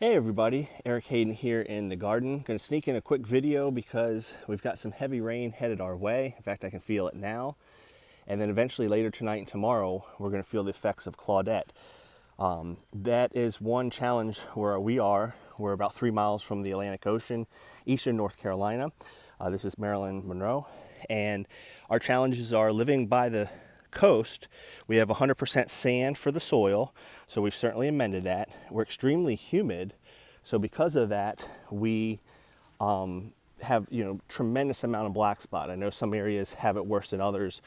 Hey everybody, Eric Hayden here in the garden. Going to sneak in a quick video because we've got some heavy rain headed our way. In fact, I can feel it now. And then eventually later tonight and tomorrow, we're going to feel the effects of Claudette. That is one challenge where we are. We're about 3 miles from the Atlantic Ocean, eastern North Carolina. This is Maryland, Monroe. And our challenges are living by the coast. We have 100% sand for the soil, so we've certainly amended that. We're extremely humid, so because of that, we have tremendous amount of black spot. I know some areas have it worse than others.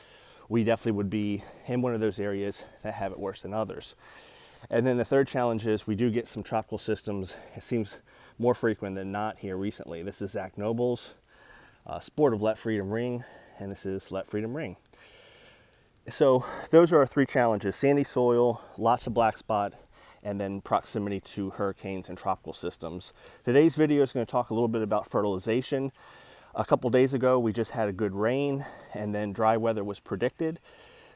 We definitely would be in one of those areas that have it worse than others. And then the third challenge is we do get some tropical systems. It seems more frequent than not here recently. This is Zach Noble's Sport of Let Freedom Ring, and this is Let Freedom Ring. So those are our three challenges: sandy soil, lots of black spot, and then proximity to hurricanes and tropical systems. Today's video is going to talk a little bit about fertilization. A couple days ago, we just had a good rain, and then dry weather was predicted.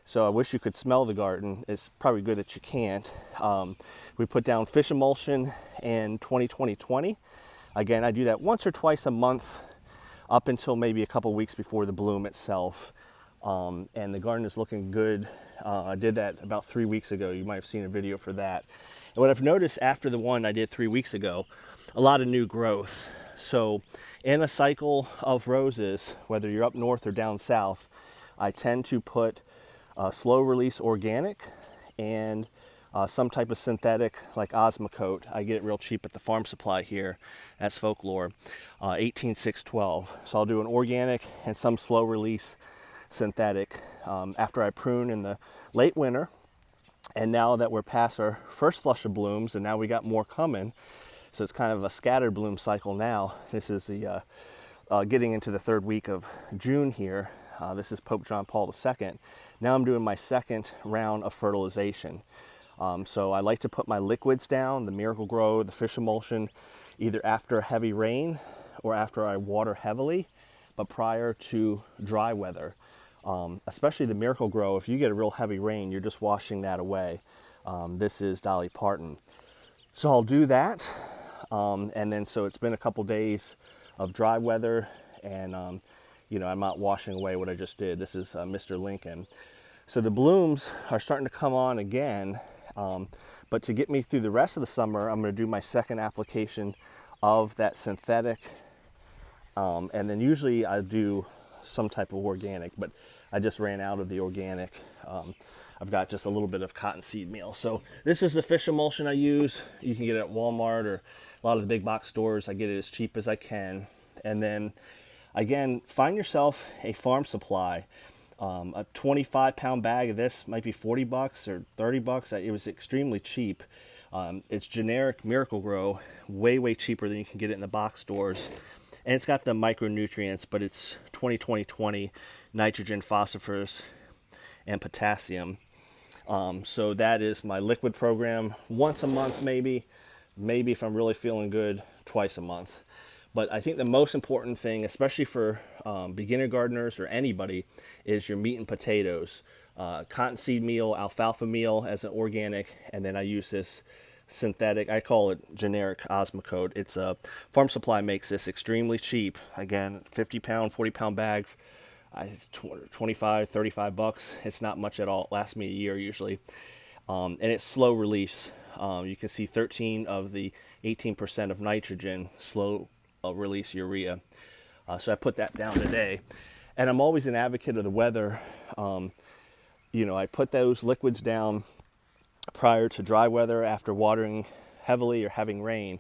So I wish you could smell the garden. It's probably good that you can't. We put down fish emulsion in 2020. Again, I do that once or twice a month up until maybe a couple weeks before the bloom itself. And the garden is looking good. I did that about 3 weeks ago. You might have seen a video for that. And what I've noticed after the one I did 3 weeks ago, a lot of new growth. So in a cycle of roses, whether you're up north or down south, I tend to put slow release organic and some type of synthetic like Osmocote. I get it real cheap at the farm supply here. That's Folklore, 18612. So I'll do an organic and some slow release synthetic after I prune in the late winter. And now that we're past our first flush of blooms, and now we got more coming, so it's kind of a scattered bloom cycle now. This is the getting into the third week of June here. This is Pope John Paul II. Now I'm doing my second round of fertilization. So I like to put my liquids down, the Miracle-Gro, the fish emulsion, either after heavy rain or after I water heavily, but prior to dry weather. Especially the Miracle-Gro, if you get a real heavy rain, you're just washing that away. This is Dolly Parton. So I'll do that. And then so it's been a couple days of dry weather, and I'm not washing away what I just did. This is Mr. Lincoln. So the blooms are starting to come on again, but to get me through the rest of the summer, I'm going to do my second application of that synthetic, and then usually I do some type of organic, but I just ran out of the organic. I've got just a little bit of cottonseed meal. So this is the fish emulsion I use. You can get it at Walmart or a lot of the big box stores. I get it as cheap as I can. And then again, find yourself a farm supply. A 25-pound bag of this might be $40 or $30. It was extremely cheap. It's generic Miracle-Gro, way cheaper than you can get it in the box stores. And it's got the micronutrients, but it's 20-20-20, nitrogen, phosphorus, and potassium. So that is my liquid program. Once a month, maybe if I'm really feeling good, twice a month. But I think the most important thing, especially for beginner gardeners or anybody, is your meat and potatoes. Cottonseed meal, alfalfa meal as an organic, and then I use this synthetic, I call it generic Osmocote. It's a farm supply makes this extremely cheap. Again, 50-pound, 40-pound bag, $25, $35. It's not much at all. It lasts me a year usually. And it's slow release. You can see 13 of the 18% of nitrogen, slow release urea. So I put that down today. And I'm always an advocate of the weather. I put those liquids down prior to dry weather, after watering heavily or having rain.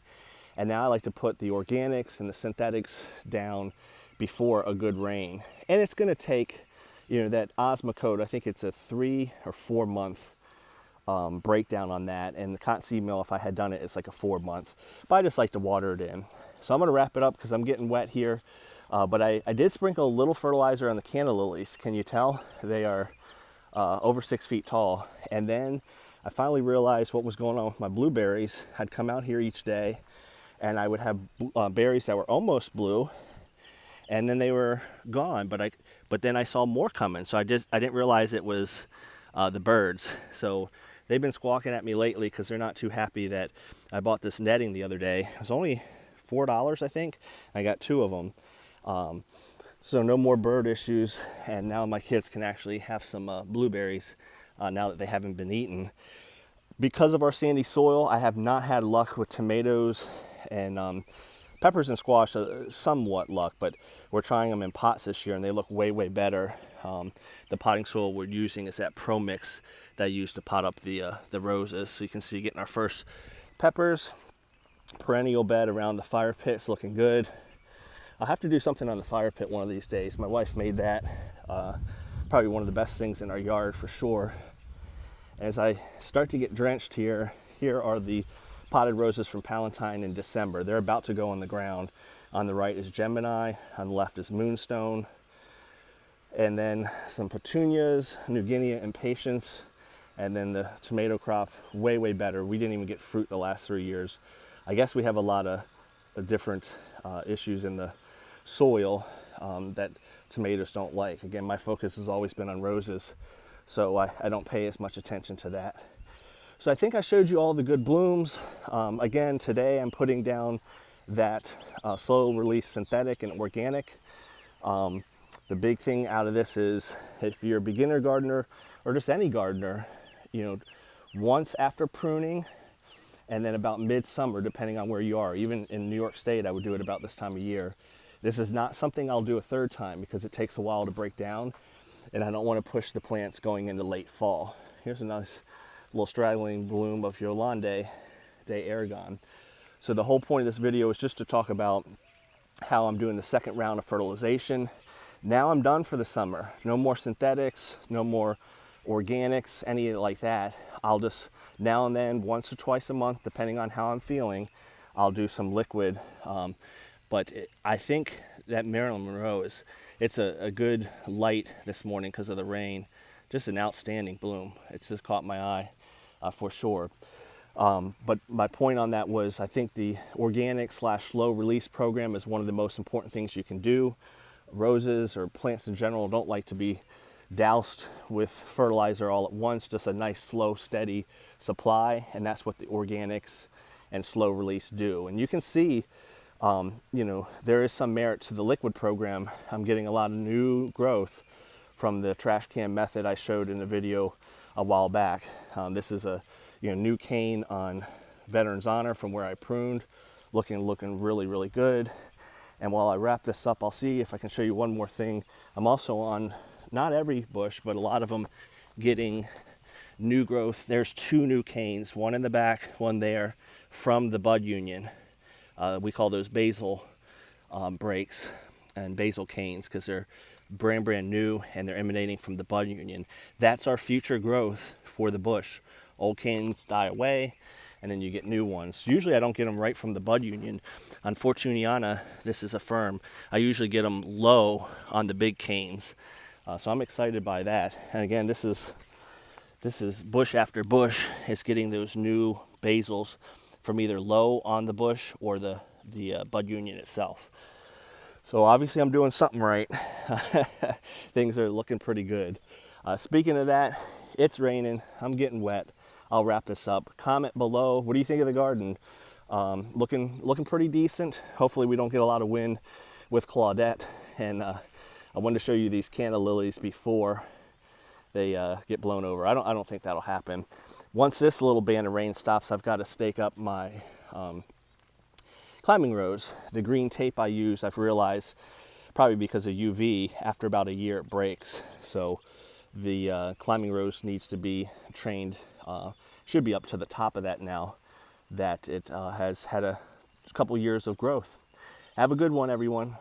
And now I like to put the organics and the synthetics down before a good rain. And it's going to take, that Osmocote, I think it's a 3 or 4 month breakdown on that. And the cottonseed meal, if I had done it, it's like a 4 month. But I just like to water it in. So I'm going to wrap it up because I'm getting wet here. But I did sprinkle a little fertilizer on the canna lilies. Can you tell? They are over 6 feet tall. And then I finally realized what was going on with my blueberries. I'd come out here each day and I would have berries that were almost blue, and then they were gone, but then I saw more coming. So I didn't realize it was the birds. So they've been squawking at me lately because they're not too happy that I bought this netting the other day. It was only $4, I think. I got 2 of them. So no more bird issues, and now my kids can actually have some blueberries now that they haven't been eaten. Because of our sandy soil, I have not had luck with tomatoes and peppers and squash, somewhat luck, but we're trying them in pots this year and they look way, way better. The potting soil we're using is that Pro Mix that I use to pot up the roses. So you can see getting our first peppers. Perennial bed around the fire pit. It's looking good. I'll have to do something on the fire pit one of these days. My wife made that. Probably one of the best things in our yard for sure. As I start to get drenched here are the potted roses from Palatine in December. They're about to go on the ground. On the right is Gemini, on the left is Moonstone. And then some petunias, New Guinea and Patience. And then the tomato crop, way, way better. We didn't even get fruit the last 3 years. I guess we have a lot of different issues in the soil that tomatoes don't like. Again, my focus has always been on roses, so I don't pay as much attention to that. So I think I showed you all the good blooms. Again, today I'm putting down that slow release synthetic and organic. The big thing out of this is if you're a beginner gardener or just any gardener, you know, once after pruning and then about midsummer, depending on where you are. Even in New York State, I would do it about this time of year. This is not something I'll do a third time because it takes a while to break down and I don't want to push the plants going into late fall. Here's a nice little straggling bloom of Yolande de Aragon. So the whole point of this video is just to talk about how I'm doing the second round of fertilization. Now I'm done for the summer. No more synthetics, no more organics, any like that. I'll just now and then, once or twice a month, depending on how I'm feeling, I'll do some liquid. I think that Marilyn Monroe it's a good light this morning because of the rain. Just an outstanding bloom. It's just caught my eye for sure. But my point on that was I think the organic / slow release program is one of the most important things you can do. Roses or plants in general don't like to be doused with fertilizer all at once, just a nice slow steady supply, and that's what the organics and slow release do. And you can see you know, there is some merit to the liquid program. I'm getting a lot of new growth from the trash can method I showed in the video a while back. This is a new cane on Veterans Honor from where I pruned, looking really, really good. And while I wrap this up, I'll see if I can show you one more thing. I'm also on, not every bush, but a lot of them getting new growth. There's 2 new canes, one in the back, one there, from the bud union. We call those basil breaks and basil canes because they're brand new and they're emanating from the bud union. That's our future growth for the bush. Old canes die away and then you get new ones. Usually I don't get them right from the bud union. On Fortuniana, this is a firm, I usually get them low on the big canes. So I'm excited by that. And again, this is bush after bush. It's getting those new basils from either low on the bush or the bud union itself. So obviously I'm doing something right. Things are looking pretty good. Speaking of that, it's raining. I'm getting wet. I'll wrap this up. Comment below. What do you think of the garden? Looking pretty decent. Hopefully we don't get a lot of wind with Claudette. And I wanted to show you these canna lilies before they get blown over. I don't think that'll happen. Once this little band of rain stops, I've got to stake up my climbing rose. The green tape I use, I've realized, probably because of UV, after about a year it breaks. So the climbing rose needs to be trained, should be up to the top of that now that it has had a couple years of growth. Have a good one, everyone.